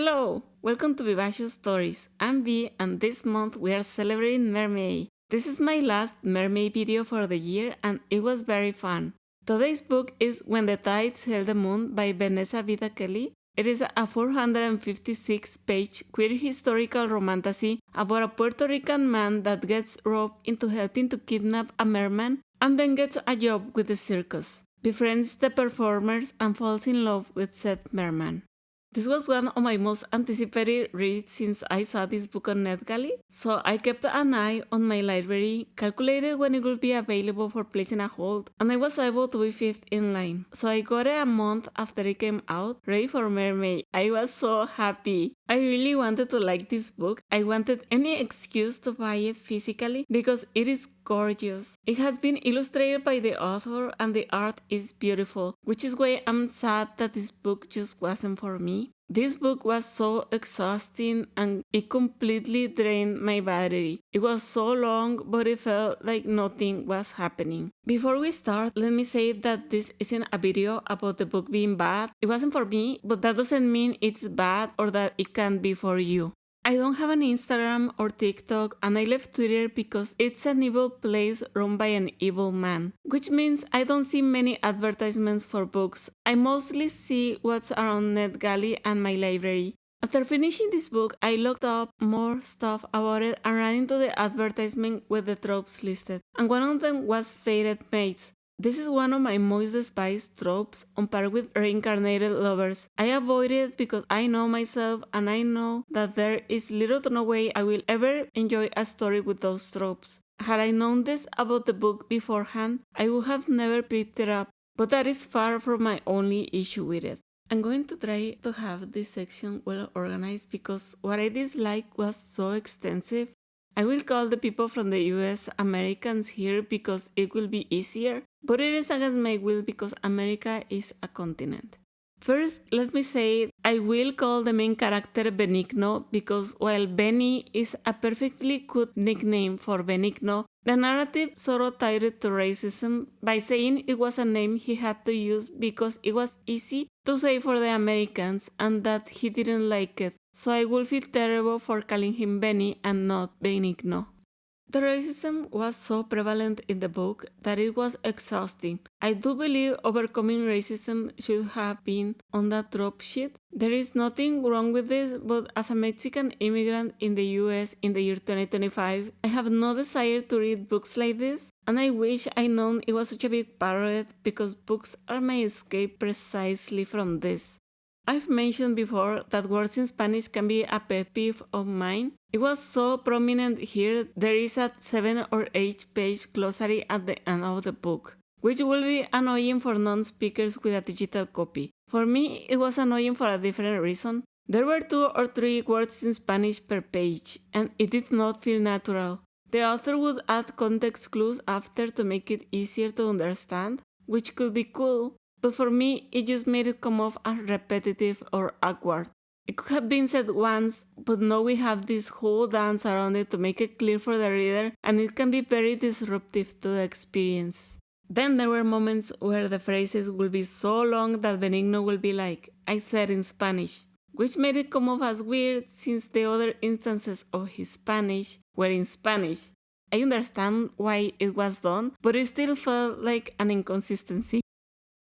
Hello! Welcome to Vivacious Stories. I'm Vi, and this month we are celebrating Mermaid. This is my last Mermaid video for the year, and it was very fun. Today's book is When the Tides Held the Moon by Venessa Vida Kelley. It is a 456-page queer historical romantasy about a Puerto Rican man that gets roped into helping to kidnap a merman and then gets a job with the circus, befriends the performers, and falls in love with said merman. This was one of my most anticipated reads since I saw this book on NetGalley, so I kept an eye on my library, calculated when it would be available for placing a hold, and I was able to be fifth in line. So I got it a month after it came out, ready for Mermaid. I was so happy. I really wanted to like this book. I wanted any excuse to buy it physically because it is gorgeous. It has been illustrated by the author and the art is beautiful, which is why I'm sad that this book just wasn't for me. This book was so exhausting and it completely drained my battery. It was so long, but it felt like nothing was happening. Before we start, let me say that this isn't a video about the book being bad. It wasn't for me, but that doesn't mean it's bad or that it can't be for you. I don't have an Instagram or TikTok, and I left Twitter because it's an evil place run by an evil man, which means I don't see many advertisements for books. I mostly see what's around NetGalley and my library. After finishing this book, I looked up more stuff about it and ran into the advertisement with the tropes listed, and one of them was fated mates. This is one of my most despised tropes, on par with reincarnated lovers. I avoid it because I know myself and I know that there is little to no way I will ever enjoy a story with those tropes. Had I known this about the book beforehand, I would have never picked it up, but that is far from my only issue with it. I'm going to try to have this section well organized because what I disliked was so extensive. I will call the people from the US Americans here because it will be easier, but it is against my will because America is a continent. First, let me say I will call the main character Benigno because while Benny is a perfectly good nickname for Benigno, the narrative sort of tied it to racism by saying it was a name he had to use because it was easy to say for the Americans and that he didn't like it. So I will feel terrible for calling him Benny and not Benigno. The racism was so prevalent in the book that it was exhausting. I do believe overcoming racism should have been on that trope sheet. There is nothing wrong with this, but as a Mexican immigrant in the US in the year 2025, I have no desire to read books like this, and I wish I'd known it was such a big part of it because books are my escape precisely from this. I've mentioned before that words in Spanish can be a pet peeve of mine. It was so prominent here, there is a 7 or 8 page glossary at the end of the book, which will be annoying for non-speakers with a digital copy. For me, it was annoying for a different reason. There were 2 or 3 words in Spanish per page, and it did not feel natural. The author would add context clues after to make it easier to understand, which could be cool. But for me, it just made it come off as repetitive or awkward. It could have been said once, but now we have this whole dance around it to make it clear for the reader, and it can be very disruptive to the experience. Then there were moments where the phrases will be so long that Benigno will be like, I said in Spanish, which made it come off as weird since the other instances of his Spanish were in Spanish. I understand why it was done, but it still felt like an inconsistency.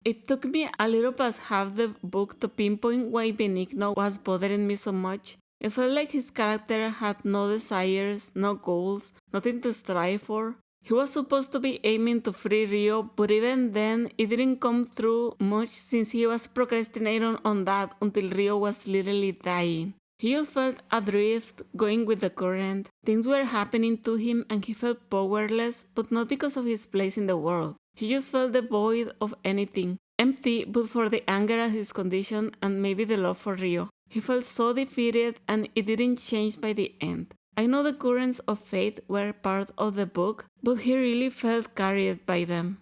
It took me a little past half the book to pinpoint why Benigno was bothering me so much. It felt like his character had no desires, no goals, nothing to strive for. He was supposed to be aiming to free Rio, but even then, it didn't come through much since he was procrastinating on that until Rio was literally dying. He just felt adrift, going with the current. Things were happening to him and he felt powerless, but not because of his place in the world. He just felt devoid of anything, empty but for the anger at his condition and maybe the love for Rio. He felt so defeated and it didn't change by the end. I know the currents of fate were part of the book, but he really felt carried by them.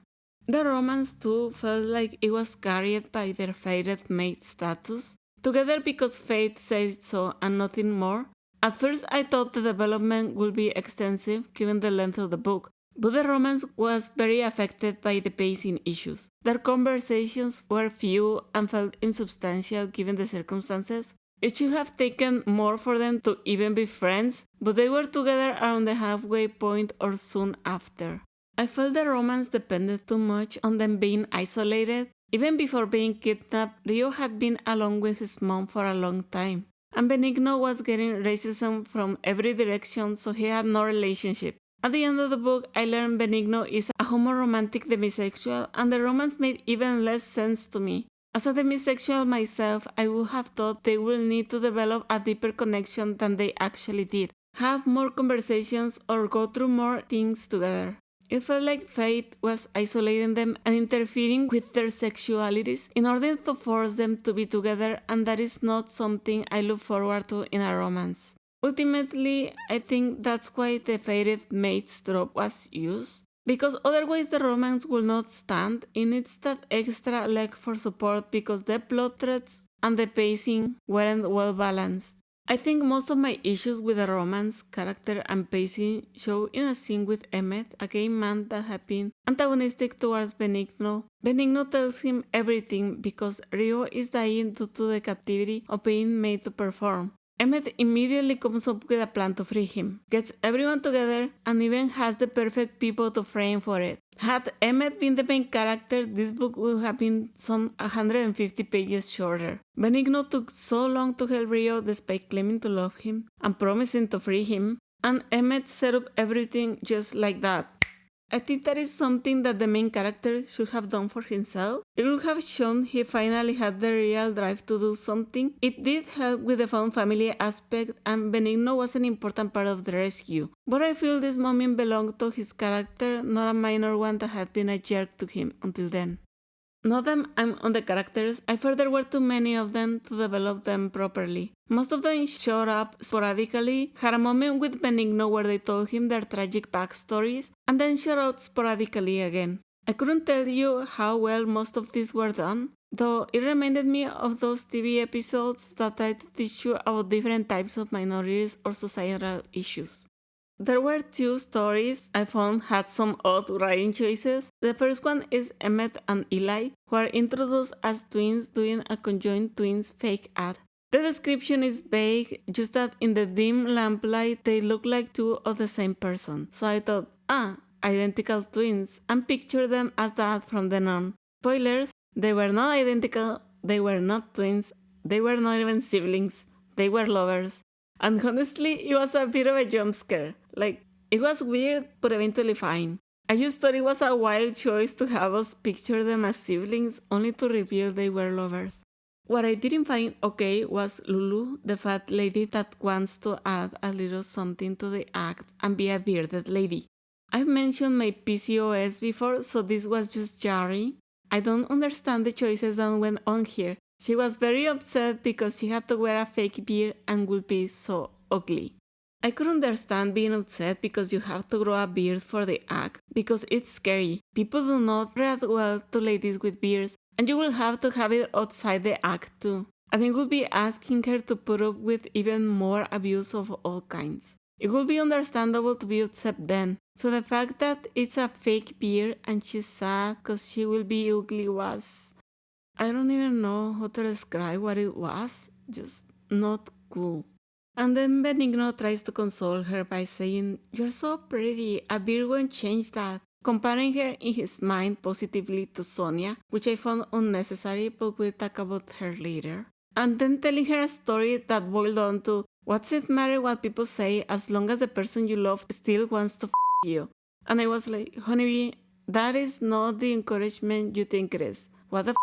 The romance too felt like it was carried by their fated mate status, together because fate says so and nothing more. At first I thought the development would be extensive given the length of the book, but the romance was very affected by the pacing issues. Their conversations were few and felt insubstantial given the circumstances. It should have taken more for them to even be friends, but they were together around the halfway point or soon after. I felt the romance depended too much on them being isolated. Even before being kidnapped, Rio had been alone with his mom for a long time. And Benigno was getting racism from every direction, so he had no relationship. At the end of the book, I learned Benigno is a homoromantic demisexual, and the romance made even less sense to me. As a demisexual myself, I would have thought they will need to develop a deeper connection than they actually did, have more conversations or go through more things together. It felt like fate was isolating them and interfering with their sexualities in order to force them to be together, and that is not something I look forward to in a romance. Ultimately, I think that's why the fated mates trope was used, because otherwise the romance will not stand. It needs that extra leg for support because the plot threads and the pacing weren't well balanced. I think most of my issues with the romance, character, and pacing show in a scene with Emmett, a gay man that had been antagonistic towards Benigno. Benigno tells him everything because Rio is dying due to the captivity of being made to perform. Emmett immediately comes up with a plan to free him, gets everyone together, and even has the perfect people to frame for it. Had Emmett been the main character, this book would have been some 150 pages shorter. Benigno took so long to help Rio despite claiming to love him and promising to free him, and Emmett set up everything just like that. I think that is something that the main character should have done for himself. It would have shown he finally had the real drive to do something. It did help with the found family aspect, and Benigno was an important part of the rescue. But I feel this moment belonged to his character, not a minor one that had been a jerk to him until then. Now that I'm on the characters, I felt there were too many of them to develop them properly. Most of them showed up sporadically, had a moment with Benigno where they told him their tragic backstories, and then showed out sporadically again. I couldn't tell you how well most of these were done, though it reminded me of those TV episodes that try to teach you about different types of minorities or societal issues. There were two stories I found had some odd writing choices. The first one is Emmett and Eli, who are introduced as twins doing a conjoined twins fake ad. The description is vague, just that in the dim lamplight they look like two of the same person. So I thought, identical twins, and pictured them as that from then on. Spoilers, they were not identical, they were not twins, they were not even siblings, they were lovers. And honestly, it was a bit of a jump scare. Like, it was weird, but eventually fine. I just thought it was a wild choice to have us picture them as siblings, only to reveal they were lovers. What I didn't find okay was Lulu, the fat lady that wants to add a little something to the act and be a bearded lady. I've mentioned my PCOS before, so this was just jarring. I don't understand the choices that went on here. She was very upset because she had to wear a fake beard and would be so ugly. I could understand being upset because you have to grow a beard for the act, because it's scary. People do not react well to ladies with beards, and you will have to have it outside the act too. And it would be asking her to put up with even more abuse of all kinds. It would be understandable to be upset then. So the fact that it's a fake beard and she's sad because she will be ugly was... I don't even know how to describe what it was, just not cool. And then Benigno tries to console her by saying, "You're so pretty, a beard won't change that," comparing her in his mind positively to Sonia, which I found unnecessary, but we'll talk about her later. And then telling her a story that boiled down to, what's it matter what people say as long as the person you love still wants to you? And I was like, honeybee, that is not the encouragement you think it is. What the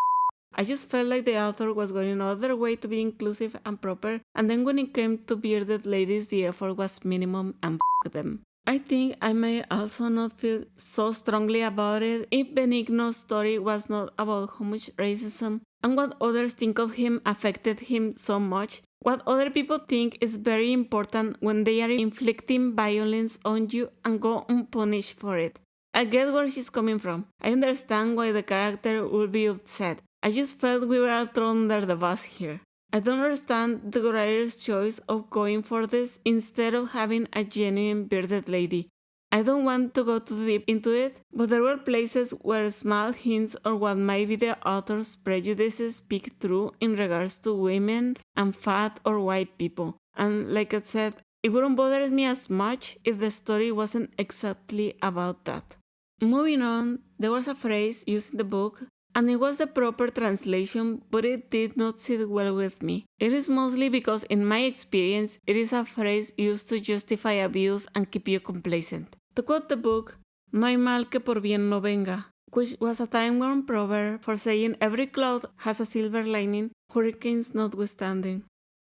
I just felt like the author was going another way to be inclusive and proper, and then when it came to bearded ladies, the effort was minimum and them. I think I may also not feel so strongly about it if Benigno's story was not about how much racism and what others think of him affected him so much. What other people think is very important when they are inflicting violence on you and go unpunished for it. I get where she's coming from. I understand why the character would be upset. I just felt we were all thrown under the bus here. I don't understand the writer's choice of going for this instead of having a genuine bearded lady. I don't want to go too deep into it, but there were places where small hints of what might be the author's prejudices peeked through in regards to women and fat or white people. And like I said, it wouldn't bother me as much if the story wasn't exactly about that. Moving on, there was a phrase used in the book, and it was the proper translation, but it did not sit well with me. It is mostly because, in my experience, it is a phrase used to justify abuse and keep you complacent. To quote the book, no hay mal que por bien no venga, which was a time-worn proverb for saying every cloud has a silver lining, hurricanes notwithstanding.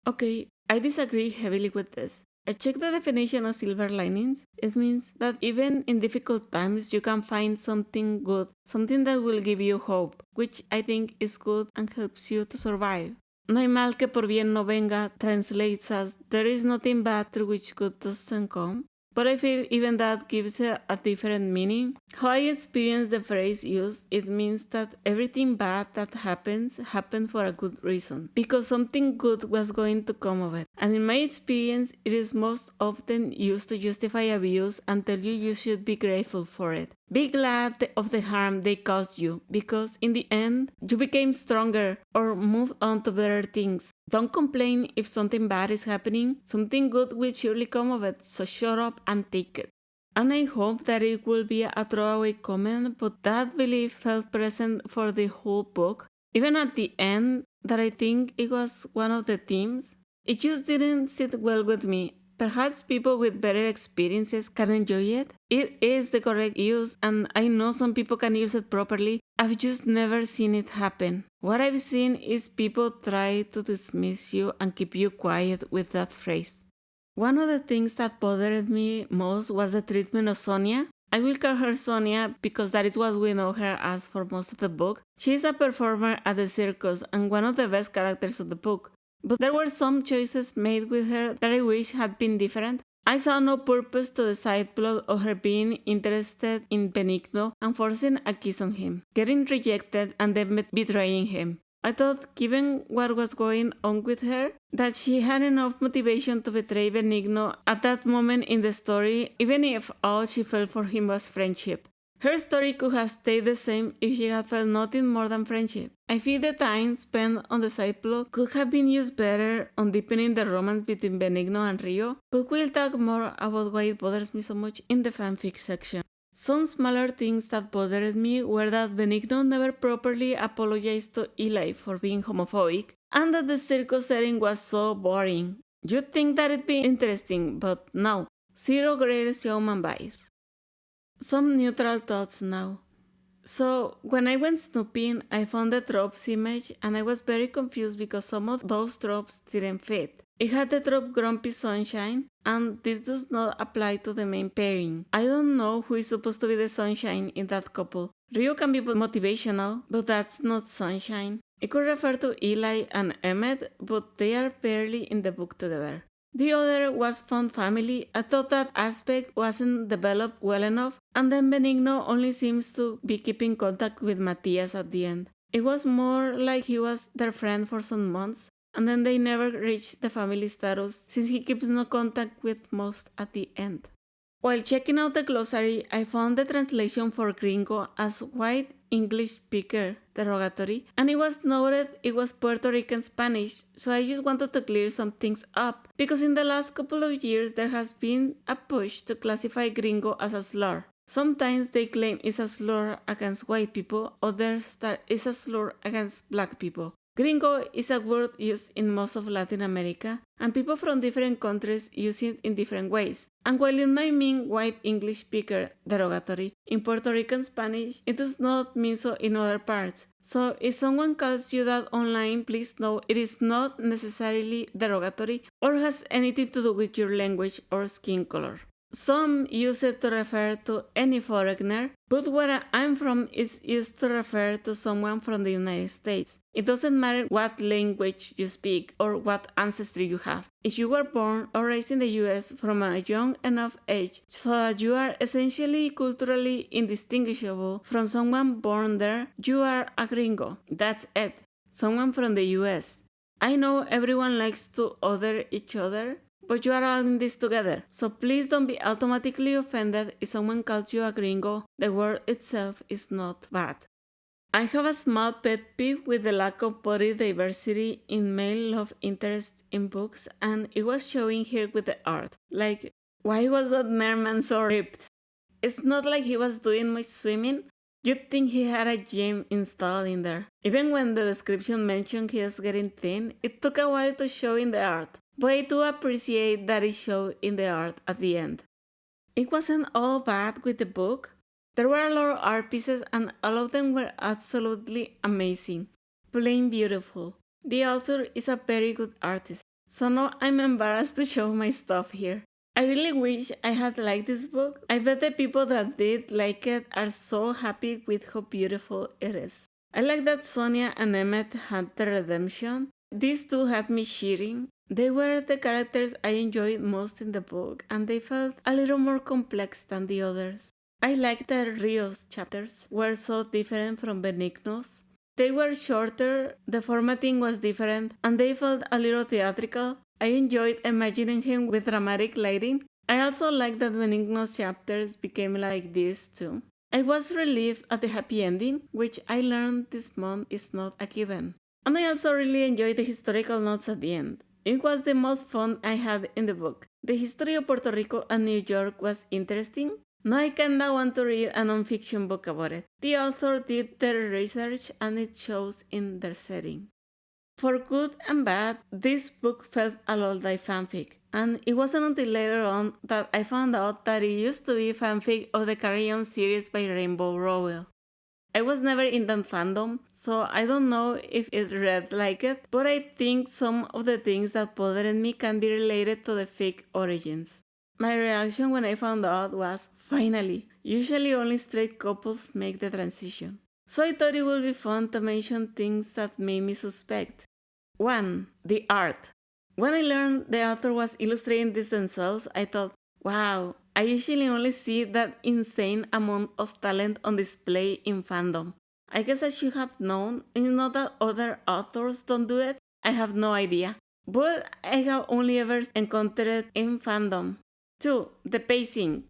Okay, I disagree heavily with this. I checked the definition of silver linings. It means that even in difficult times, you can find something good, something that will give you hope, which I think is good and helps you to survive. No hay mal que por bien no venga translates as there is nothing bad through which good doesn't come. But I feel even that gives it a different meaning. How I experience the phrase used, it means that everything bad that happened for a good reason, because something good was going to come of it. And in my experience, it is most often used to justify abuse and tell you should be grateful for it. Be glad of the harm they caused you, because in the end, you became stronger or moved on to better things. Don't complain if something bad is happening. Something good will surely come of it, so shut up and take it. And I hope that it will be a throwaway comment, but that belief felt present for the whole book. Even at the end, that I think it was one of the themes. It just didn't sit well with me. Perhaps people with better experiences can enjoy it. It is the correct use, and I know some people can use it properly. I've just never seen it happen. What I've seen is people try to dismiss you and keep you quiet with that phrase. One of the things that bothered me most was the treatment of Sonia. I will call her Sonia because that is what we know her as for most of the book. She is a performer at the circus and one of the best characters of the book. But there were some choices made with her that I wish had been different. I saw no purpose to the side plot of her being interested in Benigno and forcing a kiss on him, getting rejected and then betraying him. I thought, given what was going on with her, that she had enough motivation to betray Benigno at that moment in the story, even if all she felt for him was friendship. Her story could have stayed the same if she had felt nothing more than friendship. I feel the time spent on the side plot could have been used better on deepening the romance between Benigno and Rio, but we'll talk more about why it bothers me so much in the fanfic section. Some smaller things that bothered me were that Benigno never properly apologized to Eli for being homophobic, and that the circus setting was so boring. You'd think that it'd be interesting, but no. Zero Greatest Showman vibes. Some neutral thoughts now. So, when I went snooping, I found the Tropes image and I was very confused because some of those tropes didn't fit. It had the trope Grumpy Sunshine, and this does not apply to the main pairing. I don't know who is supposed to be the sunshine in that couple. Rio can be motivational, but that's not sunshine. It could refer to Eli and Emmett, but they are barely in the book together. The other was Fun Family. I thought that aspect wasn't developed well enough, and then Benigno only seems to be keeping contact with Matthias at the end. It was more like he was their friend for some months, and then they never reached the family status since he keeps no contact with most at the end. While checking out the glossary, I found the translation for Gringo as white English speaker derogatory, and it was noted it was Puerto Rican Spanish, so I just wanted to clear some things up, because in the last couple of years there has been a push to classify Gringo as a slur. Sometimes they claim it's a slur against white people, others that it's a slur against black people. Gringo is a word used in most of Latin America, and people from different countries use it in different ways. And while it might mean white English speaker derogatory, in Puerto Rican Spanish, it does not mean so in other parts. So if someone calls you that online, please know it is not necessarily derogatory or has anything to do with your language or skin color. Some use it to refer to any foreigner, but where I'm from is used to refer to someone from the United States. It doesn't matter what language you speak or what ancestry you have. If you were born or raised in the US from a young enough age so that you are essentially culturally indistinguishable from someone born there, you are a gringo. That's it. Someone from the US. I know everyone likes to other each other, but you are all in this together, so please don't be automatically offended if someone calls you a gringo. The word itself is not bad. I have a small pet peeve with the lack of body diversity in male love interest in books, and it was showing here with the art. Like, why was that merman so ripped? It's not like he was doing much swimming. You'd think he had a gym installed in there. Even when the description mentioned he was getting thin, it took a while to show in the art. But I do appreciate that it showed in the art at the end. It wasn't all bad with the book. There were a lot of art pieces and all of them were absolutely amazing. Plain beautiful. The author is a very good artist, so now I'm embarrassed to show my stuff here. I really wish I had liked this book. I bet the people that did like it are so happy with how beautiful it is. I like that Sonia and Emmett had the redemption. These two had me cheering. They were the characters I enjoyed most in the book, and they felt a little more complex than the others. I liked that Rio's chapters were so different from Benigno's. They were shorter, the formatting was different, and they felt a little theatrical. I enjoyed imagining him with dramatic lighting. I also liked that Benigno's chapters became like this too. I was relieved at the happy ending, which I learned this month is not a given. And I also really enjoyed the historical notes at the end. It was the most fun I had in the book. The history of Puerto Rico and New York was interesting. Now I kinda want to read a non-fiction book about it. The author did their research and it shows in their setting. For good and bad, this book felt a lot like fanfic, and it wasn't until later on that I found out that it used to be fanfic of the Carry On series by Rainbow Rowell. I was never in that fandom, so I don't know if it read like it, but I think some of the things that bothered me can be related to the fic origins. My reaction when I found out was, finally, usually only straight couples make the transition. So I thought it would be fun to mention things that made me suspect. 1. The art. When I learned the author was illustrating this themselves, I thought, wow, I usually only see that insane amount of talent on display in fandom. I guess I should have known. It's not that other authors don't do it. I have no idea. But I have only ever encountered it in fandom. 2. The pacing.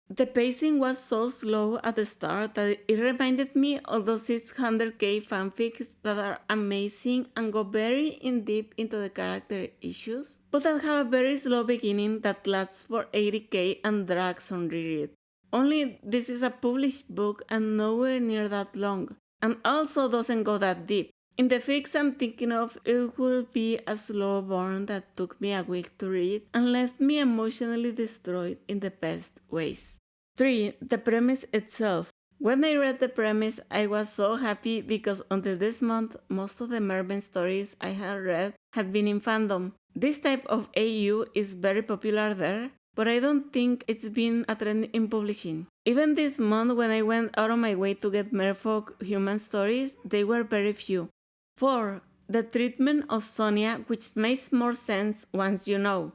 The pacing was so slow at the start that it reminded me of those 600k fanfics that are amazing and go very in deep into the character issues, but that have a very slow beginning that lasts for 80k and drags on reread. Only this is a published book and nowhere near that long, and also doesn't go that deep. In the fics I'm thinking of, it will be a slow burn that took me a week to read and left me emotionally destroyed in the best ways. 3. The premise itself. When I read the premise, I was so happy because until this month, most of the mermaid stories I had read had been in fandom. This type of AU is very popular there, but I don't think it's been a trend in publishing. Even this month when I went out of my way to get merfolk human stories, they were very few. 4. The treatment of Sonia, which makes more sense once you know.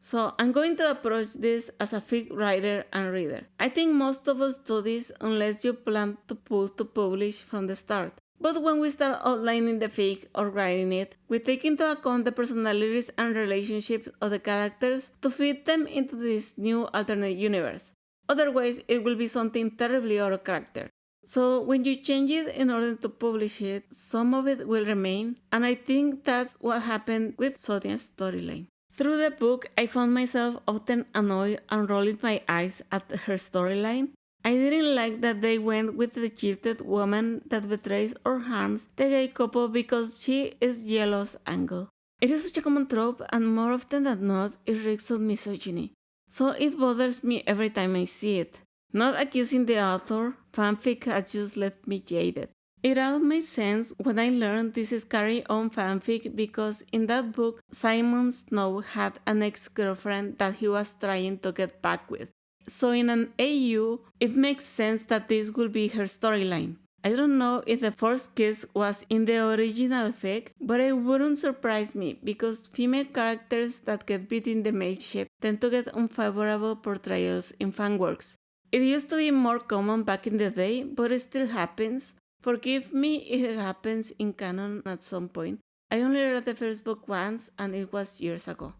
So I'm going to approach this as a fic writer and reader. I think most of us do this unless you plan to pull to publish from the start. But when we start outlining the fic or writing it, we take into account the personalities and relationships of the characters to fit them into this new alternate universe. Otherwise, it will be something terribly out of character. So when you change it in order to publish it, some of it will remain, and I think that's what happened with Sonia's storyline. Through the book, I found myself often annoyed and rolling my eyes at her storyline. I didn't like that they went with the gifted woman that betrays or harms the gay couple because she is jealous angle. It is such a common trope, and more often than not, it reeks of misogyny. So it bothers me every time I see it. Not accusing the author, fanfic has just left me jaded. It all made sense when I learned this is Carry On fanfic because in that book, Simon Snow had an ex-girlfriend that he was trying to get back with. So in an AU, it makes sense that this will be her storyline. I don't know if the first kiss was in the original fic, but it wouldn't surprise me because female characters that get beat in the mateship tend to get unfavorable portrayals in fanworks. It used to be more common back in the day, but it still happens. Forgive me if it happens in canon at some point. I only read the first book once and it was years ago.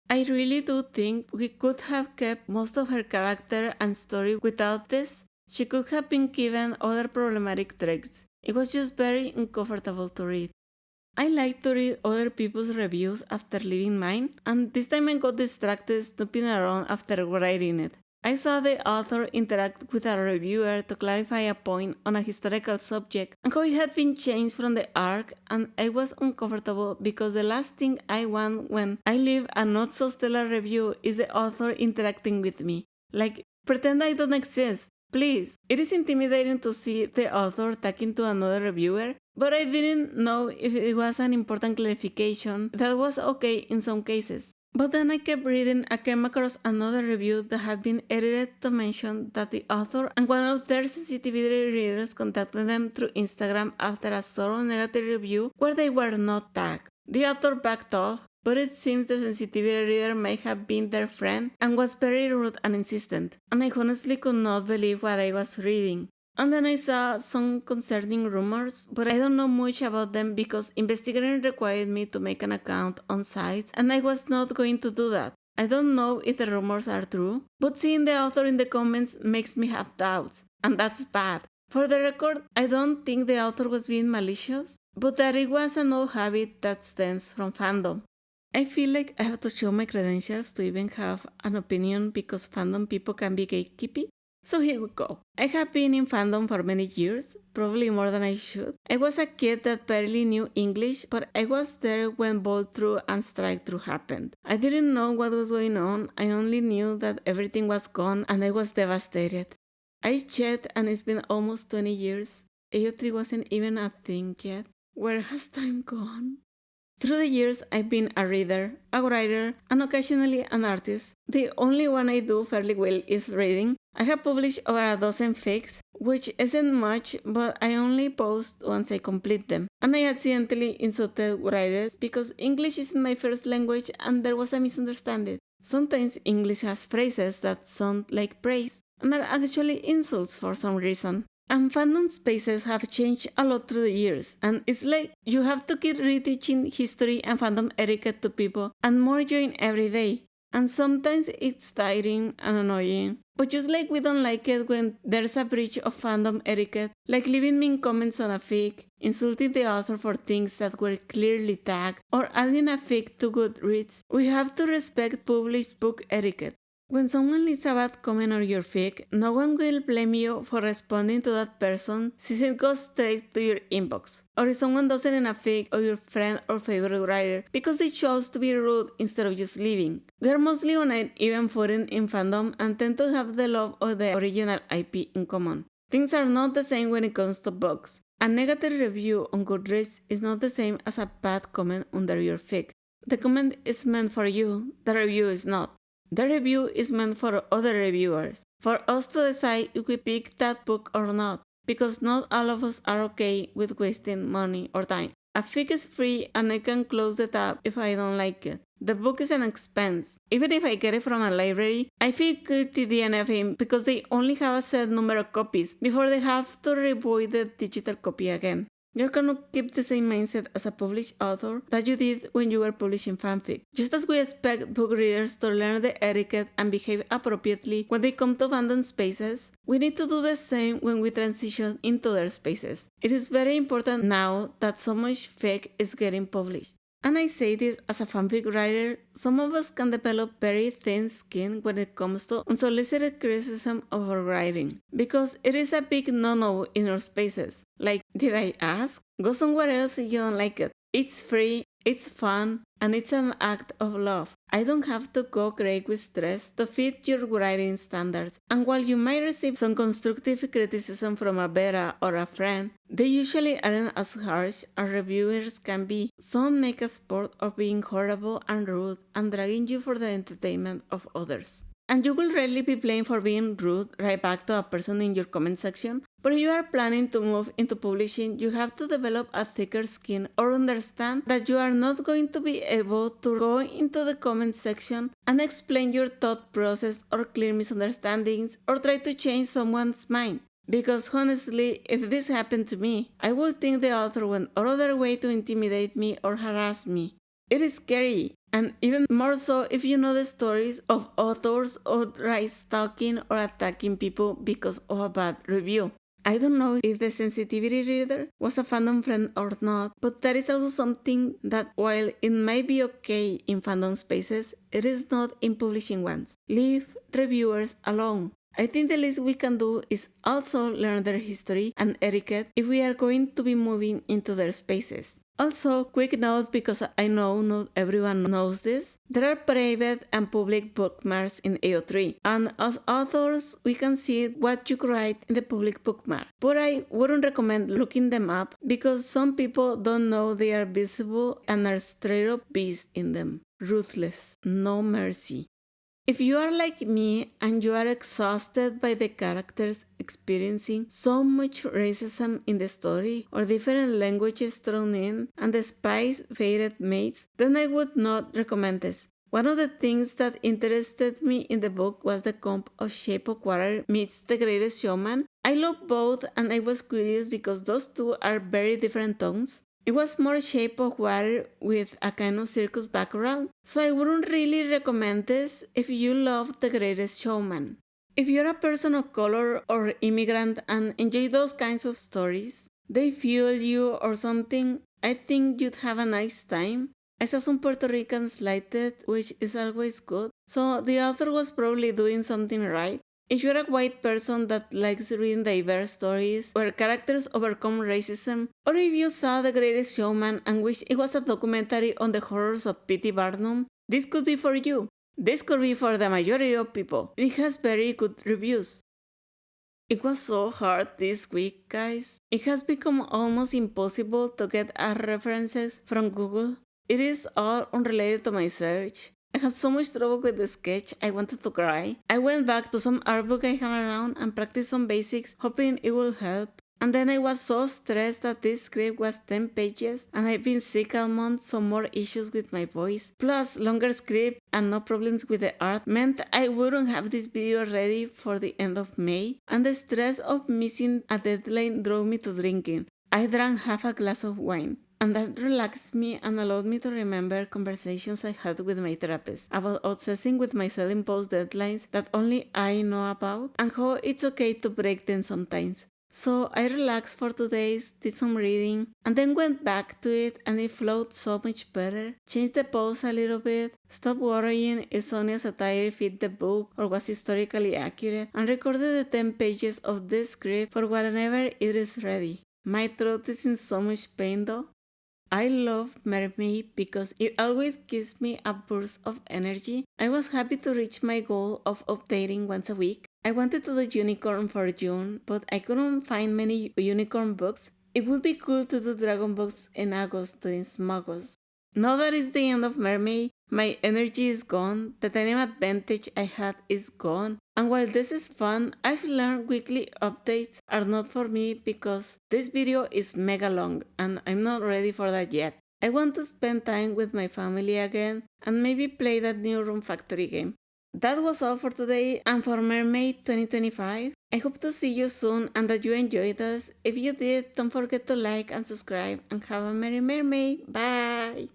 I really do think we could have kept most of her character and story without this. She could have been given other problematic traits. It was just very uncomfortable to read. I like to read other people's reviews after leaving mine, and this time I got distracted snooping around after writing it. I saw the author interact with a reviewer to clarify a point on a historical subject and how it had been changed from the arc, and I was uncomfortable because the last thing I want when I leave a not so stellar review is the author interacting with me. Like, pretend I don't exist. Please. It is intimidating to see the author talking to another reviewer, but I didn't know if it was an important clarification that was okay in some cases. But then I kept reading and came across another review that had been edited to mention that the author and one of their sensitivity readers contacted them through Instagram after a thorough negative review where they were not tagged. The author backed off, but it seems the sensitivity reader may have been their friend and was very rude and insistent, and I honestly could not believe what I was reading. And then I saw some concerning rumors, but I don't know much about them because investigating required me to make an account on sites, and I was not going to do that. I don't know if the rumors are true, but seeing the author in the comments makes me have doubts, and that's bad. For the record, I don't think the author was being malicious, but that it was an old habit that stems from fandom. I feel like I have to show my credentials to even have an opinion because fandom people can be gatekeepy. So here we go. I have been in fandom for many years, probably more than I should. I was a kid that barely knew English, but I was there when Bolt Through and Strike Through happened. I didn't know what was going on, I only knew that everything was gone and I was devastated. I checked and it's been almost 20 years. AO3 wasn't even a thing yet. Where has time gone? Through the years, I've been a reader, a writer, and occasionally an artist. The only one I do fairly well is reading. I have published over a dozen fics, which isn't much, but I only post once I complete them. And I accidentally insulted writers because English isn't my first language and there was a misunderstanding. Sometimes English has phrases that sound like praise and are actually insults for some reason. And fandom spaces have changed a lot through the years, and it's like you have to keep reteaching history and fandom etiquette to people and more join every day. And sometimes it's tiring and annoying. But just like we don't like it when there's a breach of fandom etiquette, like leaving mean comments on a fic, insulting the author for things that were clearly tagged, or adding a fic to Goodreads, we have to respect published book etiquette. When someone leaves a bad comment on your fic, no one will blame you for responding to that person since it goes straight to your inbox. Or if someone does it in a fic or your friend or favorite writer because they chose to be rude instead of just leaving. We are mostly on an even footing in fandom and tend to have the love of the original IP in common. Things are not the same when it comes to books. A negative review on Goodreads is not the same as a bad comment under your fic. The comment is meant for you, the review is not. The review is meant for other reviewers, for us to decide if we pick that book or not, because not all of us are okay with wasting money or time. A fic is free and I can close the tab if I don't like it. The book is an expense. Even if I get it from a library, I feel guilty DNFing because they only have a set number of copies before they have to rebuy the digital copy again. You're gonna keep the same mindset as a published author that you did when you were publishing fanfic. Just as we expect book readers to learn the etiquette and behave appropriately when they come to fandom spaces, we need to do the same when we transition into their spaces. It is very important now that so much fic is getting published. And I say this as a fanfic writer, some of us can develop very thin skin when it comes to unsolicited criticism of our writing, because it is a big no-no in our spaces. Like, did I ask? Go somewhere else if you don't like it. It's free, it's fun, and it's an act of love. I don't have to go great with stress to fit your writing standards. And while you might receive some constructive criticism from a beta or a friend, they usually aren't as harsh as reviewers can be. Some make a sport of being horrible and rude and dragging you for the entertainment of others. And you will rarely be blamed for being rude right back to a person in your comment section, but if you are planning to move into publishing, you have to develop a thicker skin or understand that you are not going to be able to go into the comment section and explain your thought process or clear misunderstandings or try to change someone's mind. Because honestly, if this happened to me, I would think the author went out of their way to intimidate me or harass me. It is scary, and even more so if you know the stories of authors outright stalking or attacking people because of a bad review. I don't know if the sensitivity reader was a fandom friend or not, but that is also something that while it might be okay in fandom spaces, it is not in publishing ones. Leave reviewers alone. I think the least we can do is also learn their history and etiquette if we are going to be moving into their spaces. Also, quick note because I know not everyone knows this, there are private and public bookmarks in AO3, and as authors we can see what you write in the public bookmark, but I wouldn't recommend looking them up because some people don't know they are visible and are straight up beasts in them. Ruthless, no mercy. If you are like me and you are exhausted by the characters experiencing so much racism in the story or different languages thrown in and despise fated mates, then I would not recommend this. One of the things that interested me in the book was the comp of Shape of Water meets The Greatest Showman. I love both and I was curious because those two are very different tones. It was more Shape of Water with a kind of circus background, so I wouldn't really recommend this if you love The Greatest Showman. If you're a person of color or immigrant and enjoy those kinds of stories, they fuel you or something, I think you'd have a nice time. I saw some Puerto Ricans slighted, which is always good, so the author was probably doing something right. If you're a white person that likes reading diverse stories where characters overcome racism, or if you saw The Greatest Showman and wish it was a documentary on the horrors of P.T. Barnum, this could be for you. This could be for the majority of people. It has very good reviews. It was so hard this week, guys. It has become almost impossible to get references from Google. It is all unrelated to my search. I had so much trouble with the sketch, I wanted to cry. I went back to some art book I had around and practiced some basics, hoping it would help. And then I was so stressed that this script was 10 pages and I've been sick all month, so more issues with my voice. Plus, longer script and no problems with the art meant I wouldn't have this video ready for the end of May. And the stress of missing a deadline drove me to drinking. I drank half a glass of wine. And that relaxed me and allowed me to remember conversations I had with my therapist about obsessing with my self-imposed deadlines that only I know about and how it's okay to break them sometimes. So I relaxed for 2 days, did some reading, and then went back to it and it flowed so much better. Changed the pose a little bit, stopped worrying if Sonia's attire fit the book or was historically accurate, and recorded the 10 pages of this script for whenever it is ready. My throat is in so much pain though. I love Mermaid because it always gives me a burst of energy. I was happy to reach my goal of updating once a week. I wanted to do Unicorn for June, but I couldn't find many unicorn books. It would be cool to do dragon books in August during Smuggles. Now that it's the end of Mermaid, my energy is gone, the time advantage I had is gone, and while this is fun, I've learned weekly updates are not for me because this video is mega long and I'm not ready for that yet. I want to spend time with my family again and maybe play that new Room Factory game. That was all for today and for Mermaid 2025. I hope to see you soon and that you enjoyed us. If you did, don't forget to like and subscribe and have a merry mermaid. Bye!